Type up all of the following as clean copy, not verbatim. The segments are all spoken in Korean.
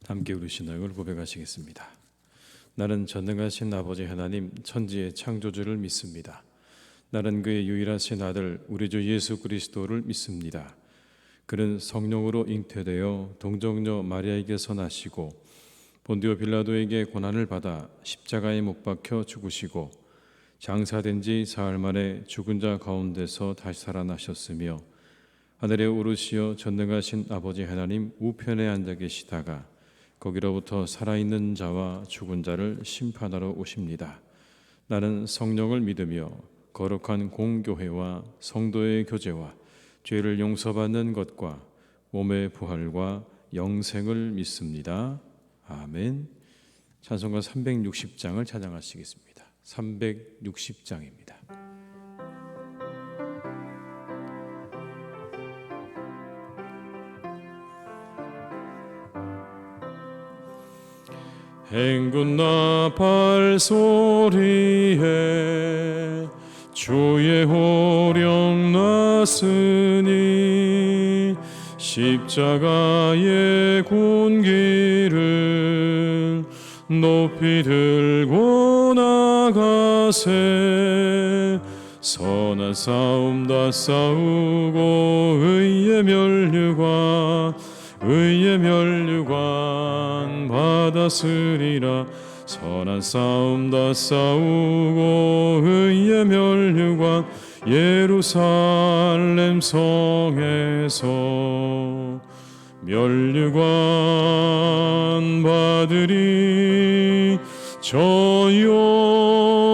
함께 우리 신앙을 고백하시겠습니다. 나는 전능하신 아버지 하나님 천지의 창조주를 믿습니다. 나는 그의 유일하신 아들 우리 주 예수 그리스도를 믿습니다. 그는 성령으로 잉태되어 동정녀 마리아에게서 나시고 본디오 빌라도에게 고난을 받아 십자가에 못 박혀 죽으시고 장사된 지 사흘 만에 죽은 자 가운데서 다시 살아나셨으며 하늘에 오르시어 전능하신 아버지 하나님 우편에 앉아 계시다가 거기로부터 살아있는 자와 죽은 자를 심판하러 오십니다. 나는 성령을 믿으며 거룩한 공교회와 성도의 교제와 죄를 용서받는 것과 몸의 부활과 영생을 믿습니다. 아멘. 찬송가 360장을 찬양하시겠습니다. 360장입니다. 행군 나팔 소리에 주의 호령 났으니 십자가의 군기를 높이 들고 나가세. 선한 싸움 다 싸우고 의의 멸류관 받았으리라. 선한 싸움 다 싸우고 의의 멸류관 예루살렘 성에서 멸류관 받으리. 저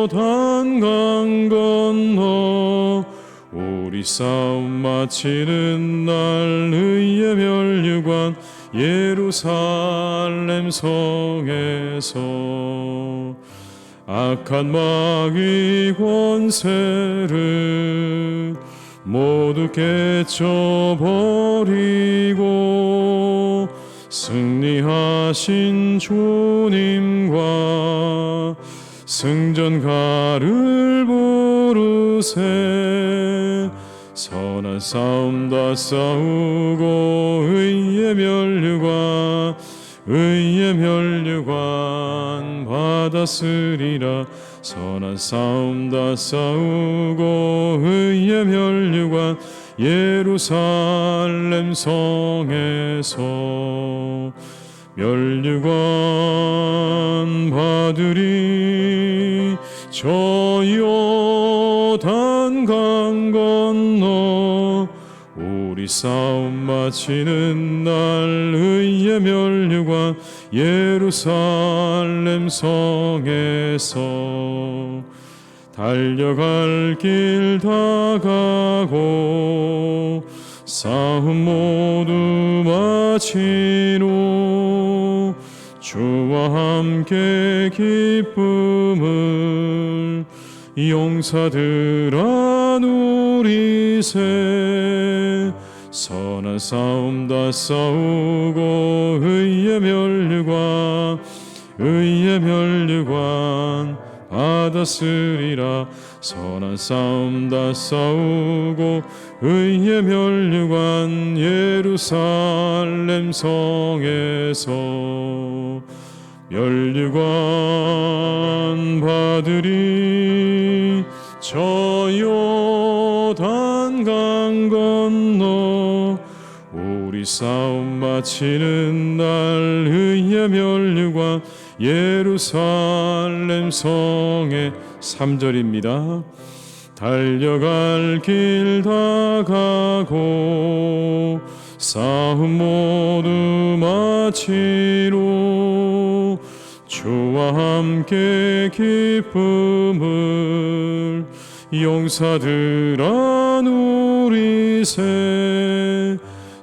요단강 건너 우리 싸움 마치는 날 의의 멸류관 예루살렘 성에서 악한 마귀 권세를 모두 깨쳐버리고 승리하신 주님과 승전가를 부르세. 선한 싸움 다 싸우고 의의 멸류관 받았으리라. 선한 싸움 다 싸우고 의의 멸류관 예루살렘 성에서 멸류관 받으리. 저 요단강 건너 우리 싸움 마치는 날 의의 멸류관 예루살렘 성에서 달려갈 길 다 가고 싸움 모두 마치로 주와 함께 기쁨을 용사들아 누리세. 선한 싸움 다 싸우고 의의 멸류관 받았으리라. 선한 싸움 다 싸우고 의의 멸류관 예루살렘 성에서 멸류관 받으리. 저 요단강 건너 우리 싸움 마치는 날 의의 멸류관 예루살렘 성에 3절입니다. 달려갈 길 다 가고 싸움 모두 마치로 주와 함께 기쁨을 용사들아 누리세.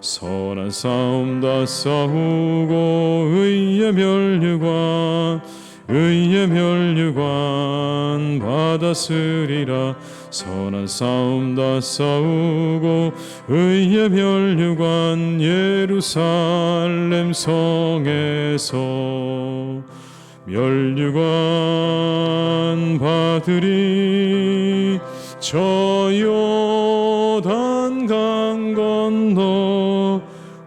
선한 싸움 다 싸우고 의의 멸류관 받았으리라. 선한 싸움 다 싸우고 의의 멸류관 예루살렘 성에서 멸류관 받으리. 저 요단강 건너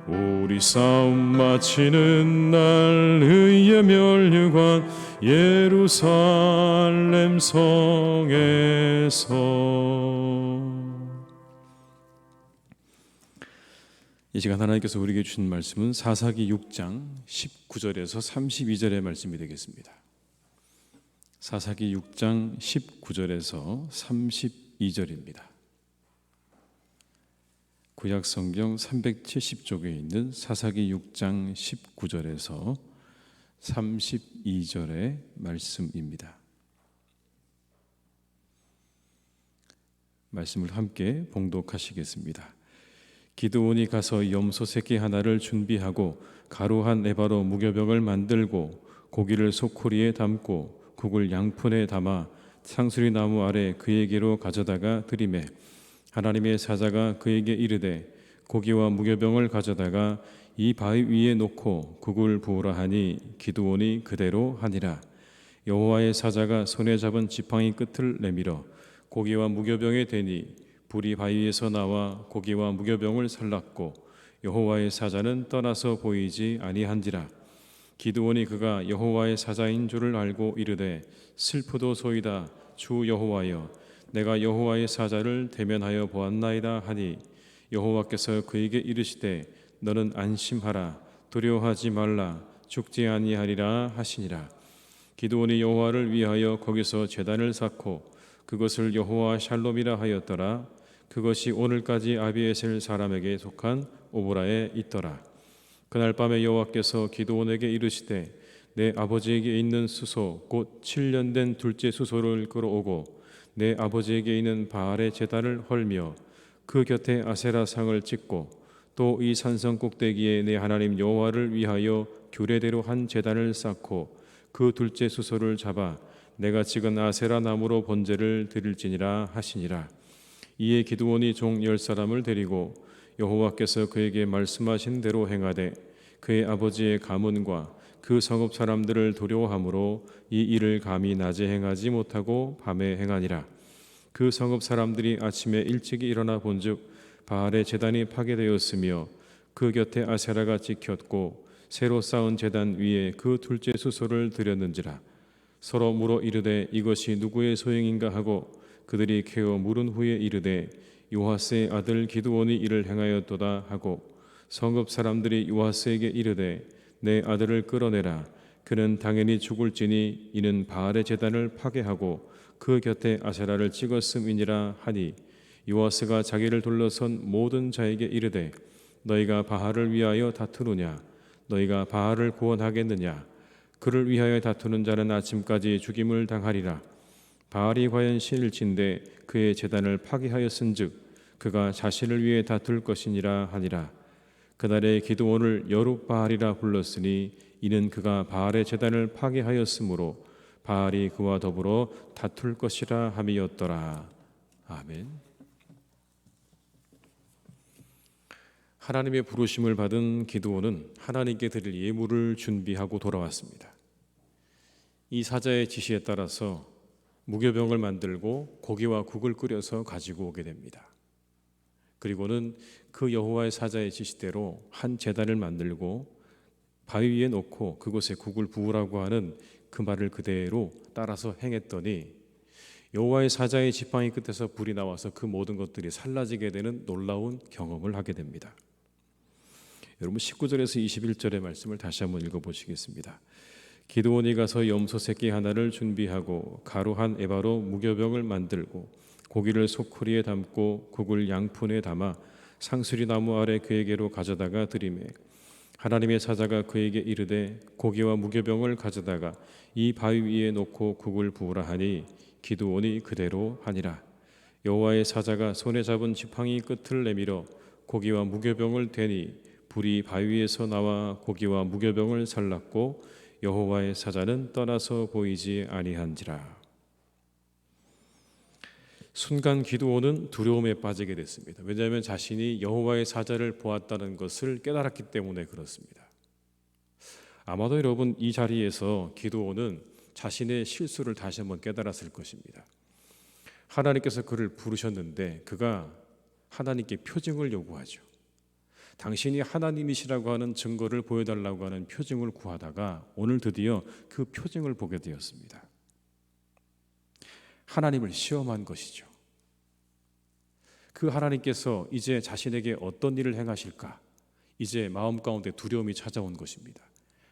우리 싸움 마치는 날 의의 면류관 예루살렘 성에서. 이 시간 하나님께서 우리에게 주신 말씀은 사사기 6장 19절에서 32절의 말씀이 되겠습니다. 사사기 6장 19절에서 32절입니다. 구약 성경 370쪽에 있는 사사기 6장 19절에서 32절의 말씀입니다. 말씀을 함께 봉독하시겠습니다. 기드온이 가서 염소 새끼 하나를 준비하고 가루 한 에바로 무교병을 만들고 고기를 소쿠리에 담고 국을 양푼에 담아 상수리 나무 아래 그에게로 가져다가 드리매 하나님의 사자가 그에게 이르되 고기와 무교병을 가져다가 이 바위 위에 놓고 국을 부으라 하니 기드온이 그대로 하니라. 여호와의 사자가 손에 잡은 지팡이 끝을 내밀어 고기와 무교병에 대니 불이 바위에서 나와 고기와 무교병을 살랐고 여호와의 사자는 떠나서 보이지 아니한지라. 기드온이 그가 여호와의 사자인 줄을 알고 이르되 슬프도소이다 주 여호와여 내가 여호와의 사자를 대면하여 보았나이다 하니 여호와께서 그에게 이르시되 너는 안심하라 두려워하지 말라 죽지 아니하리라 하시니라. 기드온이 여호와를 위하여 거기서 제단을 쌓고 그것을 여호와 샬롬이라 하였더라. 그것이 오늘까지 아비에셀 사람에게 속한 오보라에 있더라. 그날 밤에 여호와께서 기드온에게 이르시되 내 아버지에게 있는 수소 곧 7년 된 둘째 수소를 끌어오고 내 아버지에게 있는 바알의 제단을 헐며 그 곁에 아세라 상을 찍고 또 이 산성 꼭대기에 내 하나님 여호와를 위하여 규례대로 한 제단을 쌓고 그 둘째 수소를 잡아 내가 찍은 아세라 나무로 번제를 드릴지니라 하시니라. 이에 기드온이 종 10사람을 데리고 여호와께서 그에게 말씀하신 대로 행하되 그의 아버지의 가문과 그 성읍 사람들을 두려워함으로 이 일을 감히 낮에 행하지 못하고 밤에 행하니라. 그 성읍 사람들이 아침에 일찍이 일어나 본즉 바알의 제단이 파괴되었으며 그 곁에 아세라가 찍혔고 새로 쌓은 제단 위에 그 둘째 수소를 드렸는지라. 서로 물어 이르되 이것이 누구의 소행인가 하고 그들이 캐어 물은 후에 이르되 요하스의 아들 기드온이 이를 행하였도다 하고 성읍 사람들이 요하스에게 이르되 내 아들을 끌어내라. 그는 당연히 죽을지니 이는 바알의 제단을 파괴하고 그 곁에 아세라를 찍었음이니라 하니 요하스가 자기를 둘러선 모든 자에게 이르되 너희가 바알을 위하여 다투느냐 너희가 바알을 구원하겠느냐 그를 위하여 다투는 자는 아침까지 죽임을 당하리라. 바알이 과연 신일진데 그의 제단을 파괴하였은즉 그가 자신을 위해 다툴 것이니라 하니라. 그날에 기드온을 여룻바알이라 불렀으니 이는 그가 바알의 제단을 파괴하였으므로 바알이 그와 더불어 다툴 것이라 함이었더라. 아멘. 하나님의 부르심을 받은 기드온은 하나님께 드릴 예물을 준비하고 돌아왔습니다. 이 사자의 지시에 따라서 무교병을 만들고 고기와 국을 끓여서 가지고 오게 됩니다. 그리고는 그 여호와의 사자의 지시대로 한 제단을 만들고 바위 위에 놓고 그곳에 국을 부으라고 하는 그 말을 그대로 따라서 행했더니 여호와의 사자의 지팡이 끝에서 불이 나와서 그 모든 것들이 살라지게 되는 놀라운 경험을 하게 됩니다. 여러분 19절에서 21절의 말씀을 다시 한번 읽어보시겠습니다. 기드온이 가서 염소 새끼 하나를 준비하고 가루 한 에바로 무교병을 만들고 고기를 소쿠리에 담고 국을 양푼에 담아 상수리 나무 아래 그에게로 가져다가 드리매 하나님의 사자가 그에게 이르되 고기와 무교병을 가져다가 이 바위 위에 놓고 국을 부으라 하니 기드온이 그대로 하니라. 여호와의 사자가 손에 잡은 지팡이 끝을 내밀어 고기와 무교병을 대니 불이 바위에서 나와 고기와 무교병을 살랐고 여호와의 사자는 떠나서 보이지 아니한지라. 순간 기드온은 두려움에 빠지게 됐습니다. 왜냐하면 자신이 여호와의 사자를 보았다는 것을 깨달았기 때문에 그렇습니다. 아마도 여러분 이 자리에서 기드온은 자신의 실수를 다시 한번 깨달았을 것입니다. 하나님께서 그를 부르셨는데 그가 하나님께 표징을 요구하죠. 당신이 하나님이시라고 하는 증거를 보여달라고 하는 표징을 구하다가 오늘 드디어 그 표징을 보게 되었습니다. 하나님을 시험한 것이죠. 그 하나님께서 이제 자신에게 어떤 일을 행하실까? 이제 마음 가운데 두려움이 찾아온 것입니다.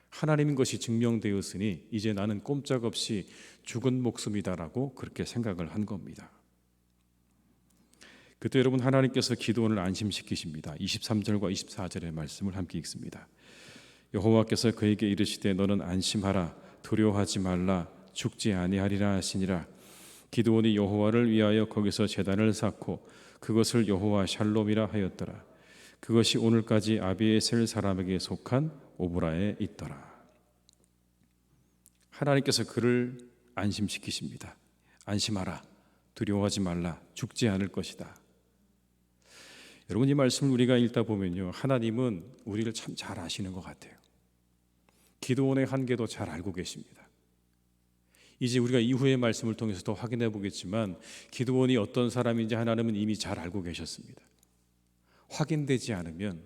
하나님인 것이 증명되었으니 이제 나는 꼼짝없이 죽은 목숨이다라고 그렇게 생각을 한 겁니다. 그때 여러분 하나님께서 기드온을 안심시키십니다. 23절과 24절의 말씀을 함께 읽습니다. 여호와께서 그에게 이르시되 너는 안심하라 두려워하지 말라 죽지 아니하리라 하시니라. 기드온이 여호와를 위하여 거기서 제단을 쌓고 그것을 여호와 샬롬이라 하였더라. 그것이 오늘까지 아비에셀 사람에게 속한 오브라에 있더라. 하나님께서 그를 안심시키십니다. 안심하라 두려워하지 말라 죽지 않을 것이다. 여러분 이 말씀을 우리가 읽다 보면요, 하나님은 우리를 참 잘 아시는 것 같아요. 기드온의 한계도 잘 알고 계십니다. 이제 우리가 이후의 말씀을 통해서 더 확인해 보겠지만 기드온이 어떤 사람인지 하나님은 이미 잘 알고 계셨습니다. 확인되지 않으면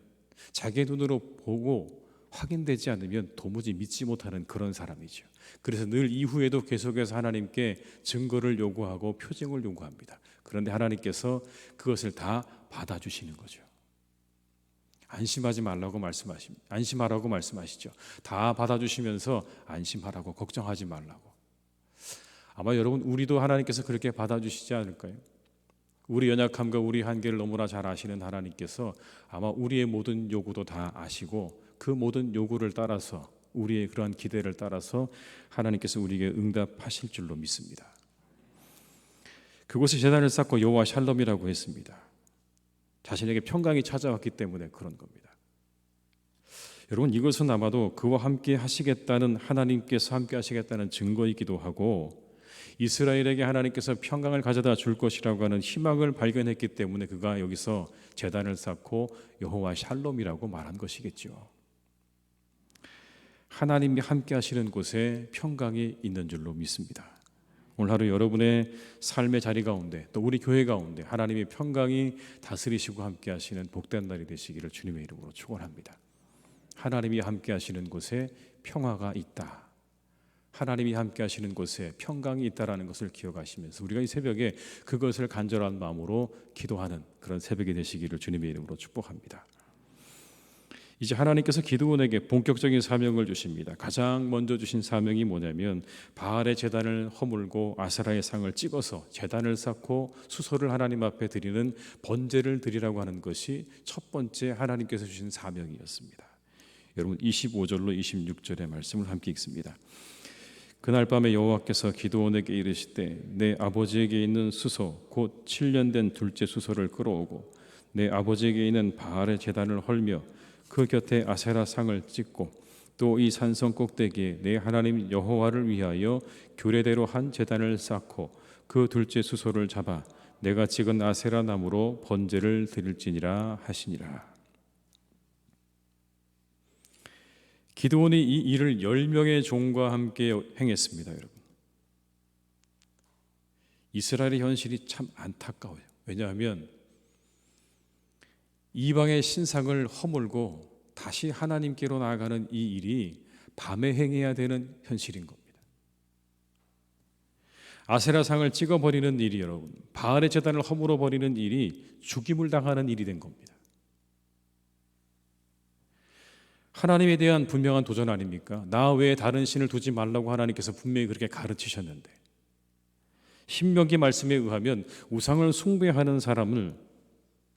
자기의 눈으로 보고 확인되지 않으면 도무지 믿지 못하는 그런 사람이죠. 그래서 늘 이후에도 계속해서 하나님께 증거를 요구하고 표징을 요구합니다. 그런데 하나님께서 그것을 다 받아주시는 거죠. 안심하지 말라고 말씀하십니다. 안심하라고 말씀하시죠. 다 받아주시면서 안심하라고 걱정하지 말라고. 아마 여러분 우리도 하나님께서 그렇게 받아주시지 않을까요? 우리 연약함과 우리 한계를 너무나 잘 아시는 하나님께서 아마 우리의 모든 요구도 다 아시고 그 모든 요구를 따라서 우리의 그러한 기대를 따라서 하나님께서 우리에게 응답하실 줄로 믿습니다. 그곳에 제단을 쌓고 여호와 샬롬이라고 했습니다. 자신에게 평강이 찾아왔기 때문에 그런 겁니다. 여러분 이것은 아마도 그와 함께 하시겠다는 하나님께서 함께 하시겠다는 증거이기도 하고 이스라엘에게 하나님께서 평강을 가져다 줄 것이라고 하는 희망을 발견했기 때문에 그가 여기서 제단을 쌓고 여호와 샬롬이라고 말한 것이겠죠. 하나님이 함께 하시는 곳에 평강이 있는 줄로 믿습니다. 오늘 하루 여러분의 삶의 자리 가운데 또 우리 교회 가운데 하나님의 평강이 다스리시고 함께 하시는 복된 날이 되시기를 주님의 이름으로 축원합니다. 하나님이 함께 하시는 곳에 평화가 있다. 하나님이 함께 하시는 곳에 평강이 있다라는 것을 기억하시면서 우리가 이 새벽에 그것을 간절한 마음으로 기도하는 그런 새벽이 되시기를 주님의 이름으로 축복합니다. 이제 하나님께서 기드온에게 본격적인 사명을 주십니다. 가장 먼저 주신 사명이 뭐냐면 바알의 제단을 허물고 아세라의 상을 찍어서 제단을 쌓고 수소를 하나님 앞에 드리는 번제를 드리라고 하는 것이 첫 번째 하나님께서 주신 사명이었습니다. 여러분 25절로 26절의 말씀을 함께 읽습니다. 그날 밤에 여호와께서 기드온에게 이르시되 내 아버지에게 있는 수소 곧 7년 된 둘째 수소를 끌어오고 내 아버지에게 있는 바알의 제단을 헐며 그 곁에 아세라 상을 찍고 또 이 산성 꼭대기에 내 하나님 여호와를 위하여 규례대로 한 제단을 쌓고 그 둘째 수소를 잡아 내가 찍은 아세라 나무로 번제를 드릴지니라 하시니라. 기드온이 이 일을 10명의 종과 함께 행했습니다. 여러분 이스라엘의 현실이 참 안타까워요. 왜냐하면 이방의 신상을 허물고 다시 하나님께로 나아가는 이 일이 밤에 행해야 되는 현실인 겁니다. 아세라상을 찍어버리는 일이 여러분 바알의 제단을 허물어 버리는 일이 죽임을 당하는 일이 된 겁니다. 하나님에 대한 분명한 도전 아닙니까? 나 외에 다른 신을 두지 말라고 하나님께서 분명히 그렇게 가르치셨는데 신명기 말씀에 의하면 우상을 숭배하는 사람을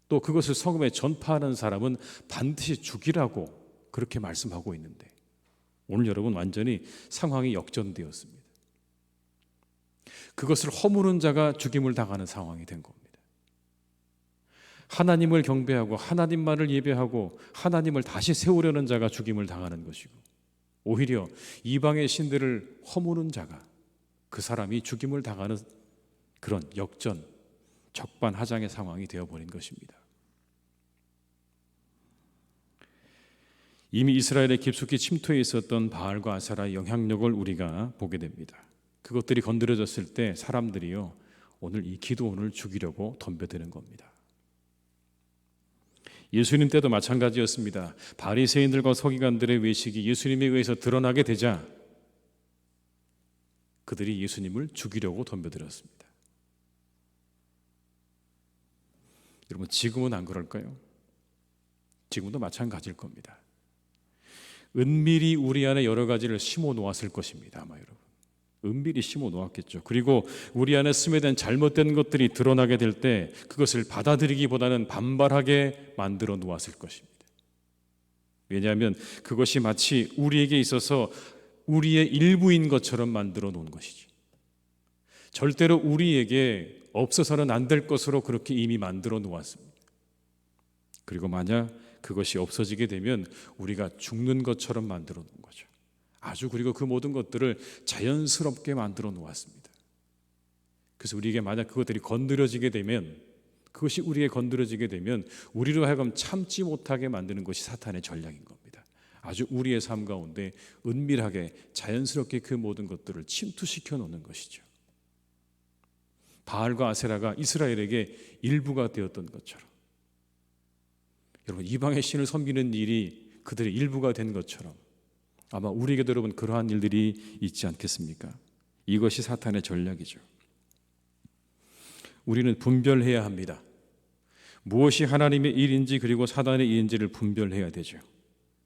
또 그것을 성읍에 전파하는 사람은 반드시 죽이라고 그렇게 말씀하고 있는데 오늘 여러분 완전히 상황이 역전되었습니다. 그것을 허무는 자가 죽임을 당하는 상황이 된 겁니다. 하나님을 경배하고 하나님만을 예배하고 하나님을 다시 세우려는 자가 죽임을 당하는 것이고 오히려 이방의 신들을 허무는 자가 그 사람이 죽임을 당하는 그런 역전 적반하장의 상황이 되어버린 것입니다. 이미 이스라엘에 깊숙이 침투해 있었던 바알과 아세라의 영향력을 우리가 보게 됩니다. 그것들이 건드려졌을 때 사람들이요 오늘 이 기드온을 죽이려고 덤벼드는 겁니다. 예수님 때도 마찬가지였습니다. 바리새인들과 서기관들의 외식이 예수님에 의해서 드러나게 되자 그들이 예수님을 죽이려고 덤벼들었습니다. 여러분, 지금은 안 그럴까요? 지금도 마찬가지일 겁니다. 은밀히 우리 안에 여러 가지를 심어 놓았을 것입니다. 아마 여러분, 은밀히 심어 놓았겠죠. 그리고 우리 안에 스며든 잘못된 것들이 드러나게 될 때 그것을 받아들이기보다는 반발하게 만들어 놓았을 것입니다. 왜냐하면 그것이 마치 우리에게 있어서 우리의 일부인 것처럼 만들어 놓은 것이지, 절대로 우리에게 없어서는 안 될 것으로 그렇게 이미 만들어 놓았습니다. 그리고 만약 그것이 없어지게 되면 우리가 죽는 것처럼 만들어 놓은 거죠. 아주, 그리고 그 모든 것들을 자연스럽게 만들어 놓았습니다. 그래서 우리에게 만약 그것들이 건드려지게 되면, 그것이 우리에게 건드려지게 되면 우리로 하여금 참지 못하게 만드는 것이 사탄의 전략인 겁니다. 아주 우리의 삶 가운데 은밀하게 자연스럽게 그 모든 것들을 침투시켜 놓는 것이죠. 바알과 아세라가 이스라엘에게 일부가 되었던 것처럼, 여러분, 이방의 신을 섬기는 일이 그들의 일부가 된 것처럼 아마 우리에게도 여러분 그러한 일들이 있지 않겠습니까? 이것이 사탄의 전략이죠. 우리는 분별해야 합니다. 무엇이 하나님의 일인지 그리고 사단의 일인지를 분별해야 되죠.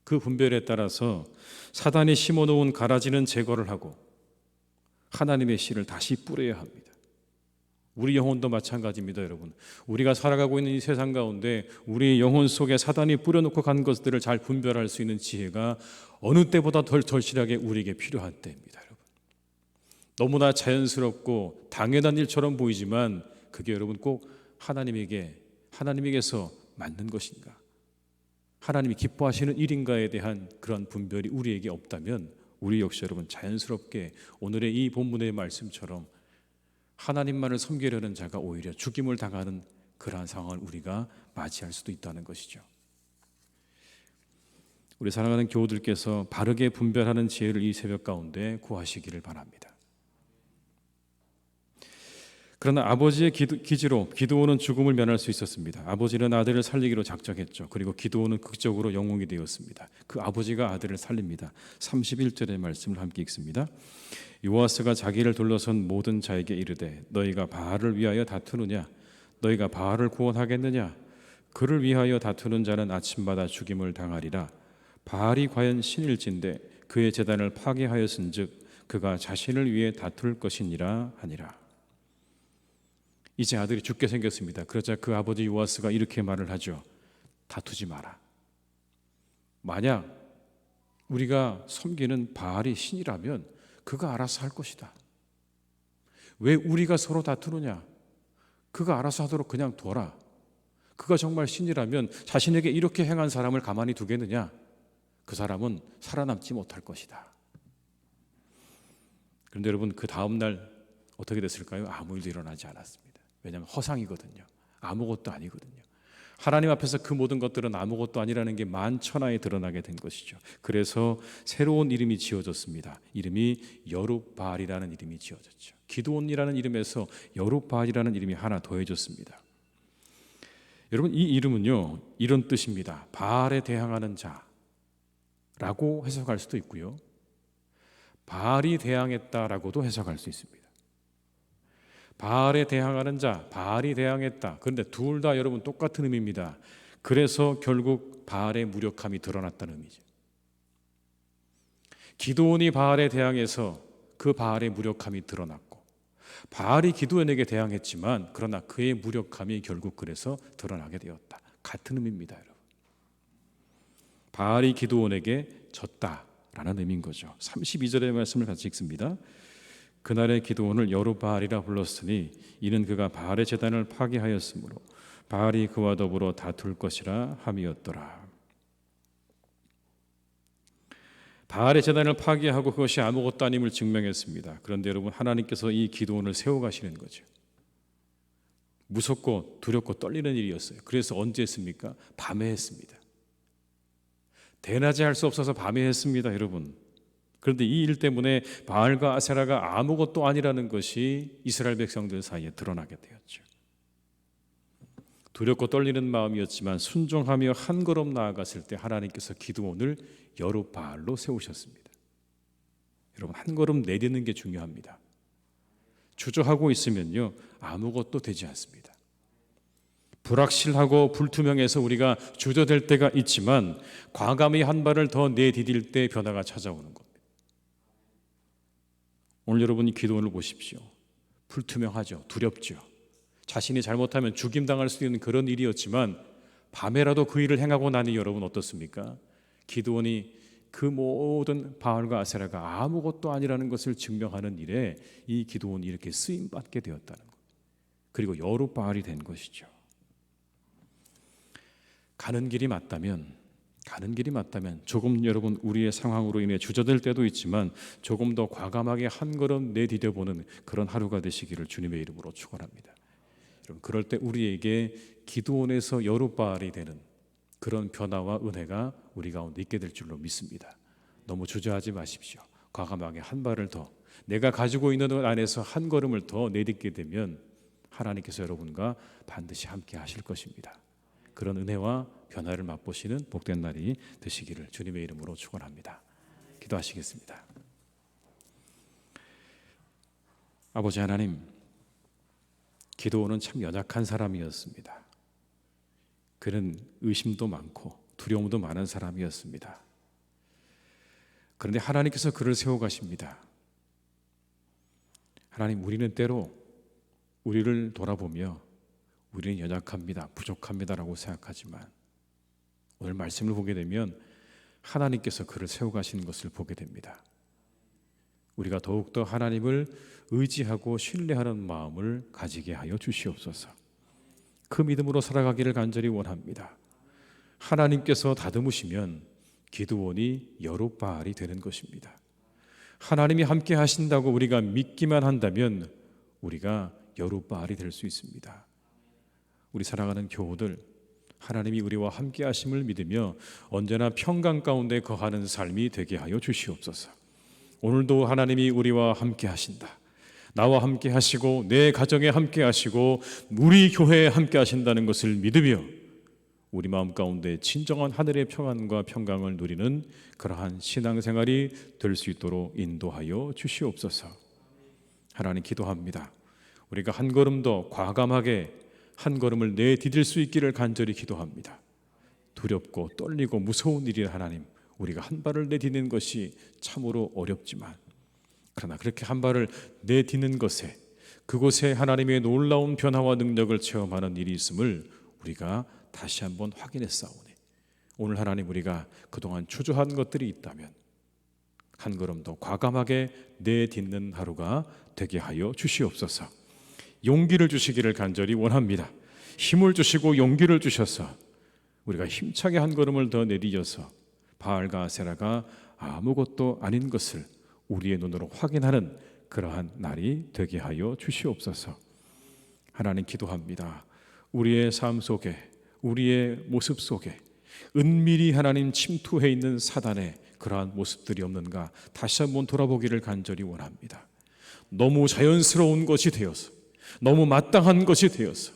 그 분별에 따라서 사단이 심어놓은 가라지는 제거를 하고 하나님의 씨를 다시 뿌려야 합니다. 우리 영혼도 마찬가지입니다, 여러분. 우리가 살아가고 있는 이 세상 가운데 우리 영혼 속에 사단이 뿌려놓고 간 것들을 잘 분별할 수 있는 지혜가 어느 때보다 덜 절실하게 우리에게 필요한 때입니다, 여러분. 너무나 자연스럽고 당연한 일처럼 보이지만 그게 여러분 꼭 하나님에게서 맞는 것인가, 하나님이 기뻐하시는 일인가에 대한 그런 분별이 우리에게 없다면 우리 역시 여러분 자연스럽게 오늘의 이 본문의 말씀처럼 하나님만을 섬기려는 자가 오히려 죽임을 당하는 그러한 상황을 우리가 맞이할 수도 있다는 것이죠. 우리 사랑하는 교우들께서 바르게 분별하는 지혜를 이 새벽 가운데 구하시기를 바랍니다. 그러나 아버지의 기지로 기드온은 죽음을 면할 수 있었습니다. 아버지는 아들을 살리기로 작정했죠. 그리고 기드온은 극적으로 영웅이 되었습니다. 그 아버지가 아들을 살립니다. 31절의 말씀을 함께 읽습니다. 요아스가 자기를 둘러선 모든 자에게 이르되 너희가 바알을 위하여 다투느냐? 너희가 바알을 구원하겠느냐? 그를 위하여 다투는 자는 아침마다 죽임을 당하리라. 바알이 과연 신일진데 그의 제단을 파괴하였은즉 그가 자신을 위해 다툴 것이니라 하니라. 이제 아들이 죽게 생겼습니다. 그러자 그 아버지 요아스가 이렇게 말을 하죠. 다투지 마라. 만약 우리가 섬기는 바알이 신이라면 그가 알아서 할 것이다. 왜 우리가 서로 다투느냐? 그가 알아서 하도록 그냥 둬라. 그가 정말 신이라면 자신에게 이렇게 행한 사람을 가만히 두겠느냐? 그 사람은 살아남지 못할 것이다. 그런데 여러분, 그 다음 날 어떻게 됐을까요? 아무 일도 일어나지 않았습니다. 왜냐하면 허상이거든요. 아무것도 아니거든요. 하나님 앞에서 그 모든 것들은 아무것도 아니라는 게 만천하에 드러나게 된 것이죠. 그래서 새로운 이름이 지어졌습니다. 이름이 여룹바알이라는 이름이 지어졌죠. 기드온이라는 이름에서 여룹바알이라는 이름이 하나 더해졌습니다. 여러분, 이 이름은요, 이런 뜻입니다. 바알에 대항하는 자라고 해석할 수도 있고요, 바알이 대항했다라고도 해석할 수 있습니다. 바알에 대항하는 자, 바알이 대항했다. 그런데 둘 다 여러분 똑같은 의미입니다. 그래서 결국 바알의 무력함이 드러났다는 의미죠. 기드온이 바알에 대항해서 그 바알의 무력함이 드러났고, 바알이 기드온에게 대항했지만 그러나 그의 무력함이 결국 그래서 드러나게 되었다. 같은 의미입니다, 여러분. 바알이 기드온에게 졌다라는 의미인 거죠. 32절의 말씀을 같이 읽습니다. 그날의 기드온을 여룹바알이라 불렀으니 이는 그가 바알의 제단을 파괴하였으므로 바알이 그와 더불어 다툴 것이라 함이었더라. 바알의 제단을 파괴하고 그것이 아무것도 아님을 증명했습니다. 그런데 여러분, 하나님께서 이 기드온을 세워가시는 거죠. 무섭고 두렵고 떨리는 일이었어요. 그래서 언제 했습니까? 밤에 했습니다. 대낮에 할 수 없어서 밤에 했습니다, 여러분. 그런데 이 일 때문에 바알과 아세라가 아무것도 아니라는 것이 이스라엘 백성들 사이에 드러나게 되었죠. 두렵고 떨리는 마음이었지만 순종하며 한 걸음 나아갔을 때 하나님께서 기드온을 여룻바알로 세우셨습니다. 여러분, 한 걸음 내딛는 게 중요합니다. 주저하고 있으면요, 아무것도 되지 않습니다. 불확실하고 불투명해서 우리가 주저될 때가 있지만 과감히 한 발을 더 내디딜 때 변화가 찾아오는 겁니다. 오늘 여러분이 기도원을 보십시오. 불투명하죠. 두렵죠. 자신이 잘못하면 죽임당할 수 있는 그런 일이었지만 밤에라도 그 일을 행하고 나니 여러분 어떻습니까? 기드온이 그 모든 바알과 아세라가 아무것도 아니라는 것을 증명하는 일에 이 기드온이 이렇게 쓰임받게 되었다는 것, 그리고 여룻바알이 된 것이죠. 가는 길이 맞다면 조금 여러분 우리의 상황으로 인해 주저될 때도 있지만 조금 더 과감하게 한 걸음 내디뎌보는 그런 하루가 되시기를 주님의 이름으로 축원합니다. 여러분, 그럴 때 우리에게 기드온에서 여룻바알이 되는 그런 변화와 은혜가 우리 가운데 있게 될 줄로 믿습니다. 너무 주저하지 마십시오. 과감하게 한 발을 더, 내가 가지고 있는 것 안에서 한 걸음을 더 내딛게 되면 하나님께서 여러분과 반드시 함께 하실 것입니다. 그런 은혜와 변화를 맛보시는 복된 날이 되시기를 주님의 이름으로 축원합니다. 기도하시겠습니다. 아버지 하나님, 기드온은 참 연약한 사람이었습니다. 그는 의심도 많고 두려움도 많은 사람이었습니다. 그런데 하나님께서 그를 세워가십니다. 하나님, 우리는 때로 우리를 돌아보며 우리는 연약합니다, 부족합니다라고 생각하지만 오늘 말씀을 보게 되면 하나님께서 그를 세워가시는 것을 보게 됩니다. 우리가 더욱더 하나님을 의지하고 신뢰하는 마음을 가지게 하여 주시옵소서. 그 믿음으로 살아가기를 간절히 원합니다. 하나님께서 다듬으시면 기드온이 여룻바알이 되는 것입니다. 하나님이 함께 하신다고 우리가 믿기만 한다면 우리가 여룻바알이 될 수 있습니다. 우리 사랑하는 교우들, 하나님이 우리와 함께 하심을 믿으며 언제나 평강 가운데 거하는 삶이 되게 하여 주시옵소서. 오늘도 하나님이 우리와 함께 하신다, 나와 함께 하시고 내 가정에 함께 하시고 우리 교회에 함께 하신다는 것을 믿으며 우리 마음 가운데 진정한 하늘의 평안과 평강을 누리는 그러한 신앙생활이 될 수 있도록 인도하여 주시옵소서. 하나님, 기도합니다. 우리가 한 걸음 더 과감하게 한 걸음을 내디딜 수 있기를 간절히 기도합니다. 두렵고 떨리고 무서운 일이 하나님, 우리가 한 발을 내딛는 것이 참으로 어렵지만 그러나 그렇게 한 발을 내딛는 것에, 그곳에 하나님의 놀라운 변화와 능력을 체험하는 일이 있음을 우리가 다시 한번 확인했사오니 오늘 하나님, 우리가 그동안 주저한 것들이 있다면 한 걸음 더 과감하게 내딛는 하루가 되게 하여 주시옵소서. 용기를 주시기를 간절히 원합니다. 힘을 주시고 용기를 주셔서 우리가 힘차게 한 걸음을 더 내디뎌서 바알과 아세라가 아무것도 아닌 것을 우리의 눈으로 확인하는 그러한 날이 되게 하여 주시옵소서. 하나님, 기도합니다. 우리의 삶 속에, 우리의 모습 속에 은밀히 하나님 침투해 있는 사단의 그러한 모습들이 없는가 다시 한번 돌아보기를 간절히 원합니다. 너무 자연스러운 것이 되어서, 너무 마땅한 것이 되어서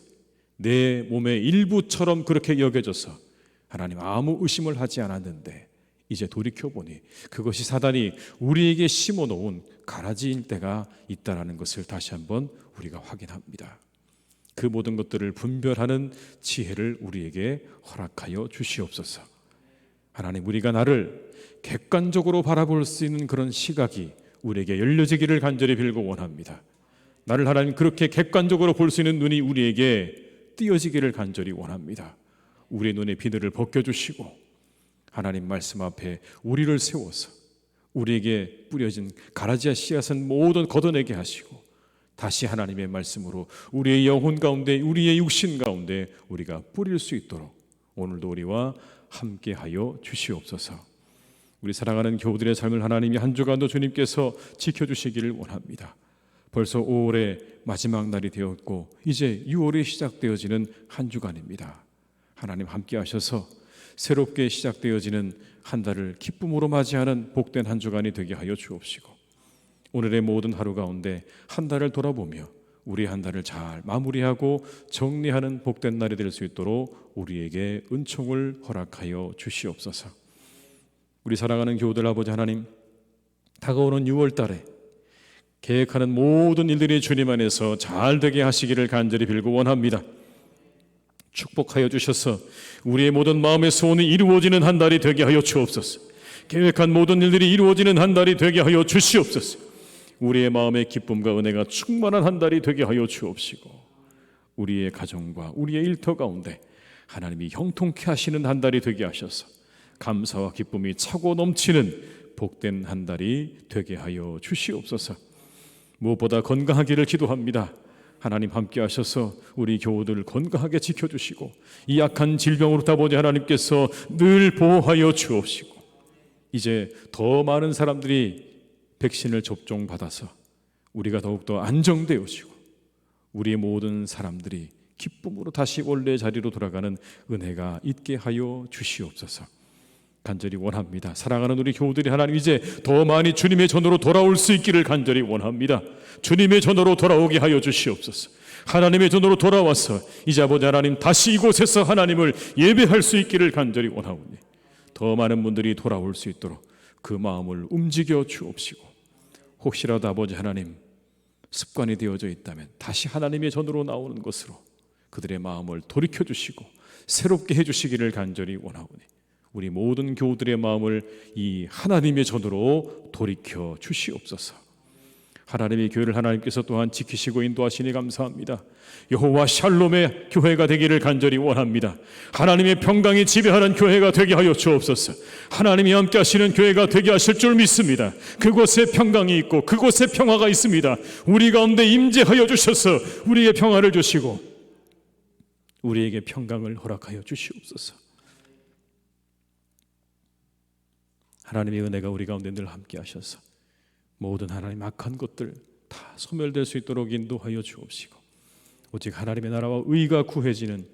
내 몸의 일부처럼 그렇게 여겨져서 하나님 아무 의심을 하지 않았는데 이제 돌이켜보니 그것이 사단이 우리에게 심어놓은 가라지일 때가 있다는 것을 다시 한번 우리가 확인합니다. 그 모든 것들을 분별하는 지혜를 우리에게 허락하여 주시옵소서. 하나님, 우리가 나를 객관적으로 바라볼 수 있는 그런 시각이 우리에게 열려지기를 간절히 빌고 원합니다. 나를 하나님 그렇게 객관적으로 볼 수 있는 눈이 우리에게 띄어지기를 간절히 원합니다. 우리의 눈의 비늘을 벗겨주시고 하나님 말씀 앞에 우리를 세워서 우리에게 뿌려진 가라지와 씨앗은 모두 걷어내게 하시고 다시 하나님의 말씀으로 우리의 영혼 가운데, 우리의 육신 가운데 우리가 뿌릴 수 있도록 오늘도 우리와 함께하여 주시옵소서. 우리 사랑하는 교우들의 삶을 하나님이 한 주간도 주님께서 지켜주시기를 원합니다. 벌써 5월의 마지막 날이 되었고 이제 6월이 시작되어지는 한 주간입니다. 하나님 함께 하셔서 새롭게 시작되어지는 한 달을 기쁨으로 맞이하는 복된 한 주간이 되게 하여 주옵시고 오늘의 모든 하루 가운데 한 달을 돌아보며 우리 한 달을 잘 마무리하고 정리하는 복된 날이 될 수 있도록 우리에게 은총을 허락하여 주시옵소서. 우리 사랑하는 교우들 아버지 하나님, 다가오는 6월 달에 계획하는 모든 일들이 주님 안에서 잘 되게 하시기를 간절히 빌고 원합니다. 축복하여 주셔서 우리의 모든 마음의 소원이 이루어지는 한 달이 되게 하여 주옵소서. 계획한 모든 일들이 이루어지는 한 달이 되게 하여 주시옵소서. 우리의 마음의 기쁨과 은혜가 충만한 한 달이 되게 하여 주옵시고, 우리의 가정과 우리의 일터 가운데 하나님이 형통케 하시는 한 달이 되게 하셔서 감사와 기쁨이 차고 넘치는 복된 한 달이 되게 하여 주시옵소서. 무엇보다 건강하기를 기도합니다. 하나님 함께 하셔서 우리 교우들 건강하게 지켜주시고, 이 약한 질병으로부터 아버지 하나님께서 늘 보호하여 주옵시고, 이제 더 많은 사람들이 백신을 접종받아서 우리가 더욱더 안정되어지고 우리의 모든 사람들이 기쁨으로 다시 원래 자리로 돌아가는 은혜가 있게 하여 주시옵소서. 간절히 원합니다. 사랑하는 우리 교우들이 하나님 이제 더 많이 주님의 전으로 돌아올 수 있기를 간절히 원합니다. 주님의 전으로 돌아오게 하여 주시옵소서. 하나님의 전으로 돌아와서 이제 아버지 하나님 다시 이곳에서 하나님을 예배할 수 있기를 간절히 원하오니, 더 많은 분들이 돌아올 수 있도록 그 마음을 움직여 주옵시고, 혹시라도 아버지 하나님 습관이 되어져 있다면 다시 하나님의 전으로 나오는 것으로 그들의 마음을 돌이켜 주시고 새롭게 해주시기를 간절히 원하오니, 우리 모든 교우들의 마음을 이 하나님의 전으로 돌이켜 주시옵소서. 하나님의 교회를 하나님께서 또한 지키시고 인도하시니 감사합니다. 여호와 샬롬의 교회가 되기를 간절히 원합니다. 하나님의 평강이 지배하는 교회가 되게 하여 주옵소서. 하나님이 함께 하시는 교회가 되게 하실 줄 믿습니다. 그곳에 평강이 있고 그곳에 평화가 있습니다. 우리 가운데 임재하여 주셔서 우리의 평화를 주시고 우리에게 평강을 허락하여 주시옵소서. 하나님의 은혜가 우리 가운데 늘 함께 하셔서 모든 하나님 악한 것들 다 소멸될 수 있도록 인도하여 주옵시고, 오직 하나님의 나라와 의가 구해지는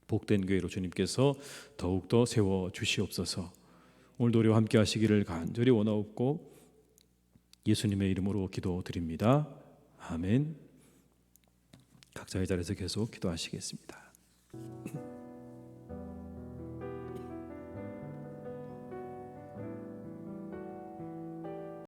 복된 교회로 주님께서 더욱더 세워 주시옵소서. 오늘도 우리와 함께 하시기를 간절히 원하옵고 예수님의 이름으로 기도드립니다. 아멘. 각자의 자리에서 계속 기도하시겠습니다.